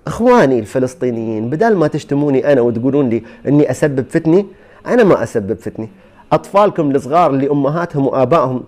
اخواني الفلسطينيين، بدل ما تشتموني انا وتقولون لي اني اسبب فتنه، انا ما اسبب فتنه. اطفالكم الصغار اللي امهاتهم وابائهم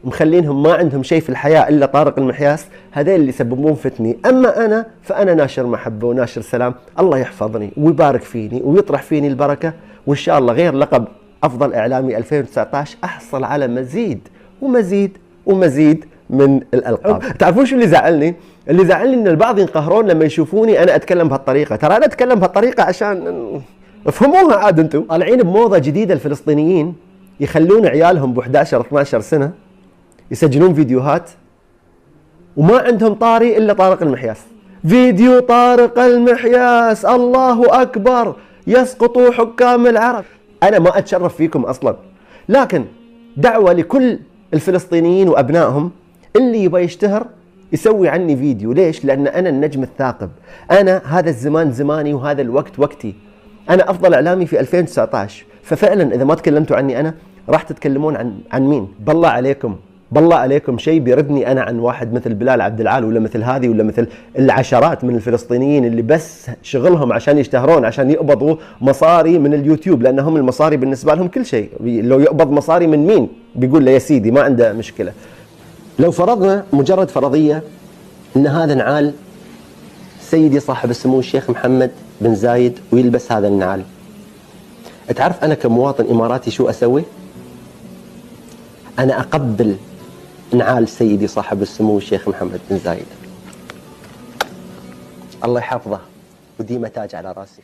مخلينهم ما عندهم شيء في الحياه الا طارق المحياس، هذول اللي يسببون فتنه. اما انا فانا ناشر محبه وناشر سلام. الله يحفظني ويبارك فيني ويطرح فيني البركه، وان شاء الله غير لقب افضل اعلامي 2019 احصل على مزيد ومزيد ومزيد من الالقاب. تعرفون شو اللي زعلني؟ اللي زعلني ان البعض ينقهرون لما يشوفوني انا اتكلم بهالطريقه. ترى انا اتكلم بهالطريقه عشان افهموها عاد. انتم طالعين بموضه جديده الفلسطينيين، يخلون عيالهم ب 11 12 سنه يسجلون فيديوهات وما عندهم طاري الا طارق المحياس. فيديو طارق المحياس، الله اكبر، يسقط حكام العرب. انا ما اتشرف فيكم اصلا، لكن دعوه لكل الفلسطينيين وابنائهم اللي يبغى يشتهر يسوي عني فيديو. ليش؟ لان انا النجم الثاقب، انا هذا الزمان زماني وهذا الوقت وقتي. انا افضل اعلامي في 2019، ففعلا اذا ما تكلمتوا عني انا راح تتكلمون عن مين؟ بالله عليكم، بالله عليكم شيء بيردني انا عن واحد مثل بلال عبد العال، ولا مثل هذه، ولا مثل العشرات من الفلسطينيين اللي بس شغلهم عشان يشتهرون، عشان يقبضوا مصاري من اليوتيوب، لانهم المصاري بالنسبه لهم كل شيء. لو يقبض مصاري من مين بيقول له يا سيدي ما عنده مشكله. لو فرضنا مجرد فرضيه ان هذا نعال سيدي صاحب السمو الشيخ محمد بن زايد ويلبس هذا النعال، تعرف انا كمواطن اماراتي شو اسوي؟ انا اقبل نعال سيدي صاحب السمو الشيخ محمد بن زايد، الله يحفظه وديمه تاج على راسي.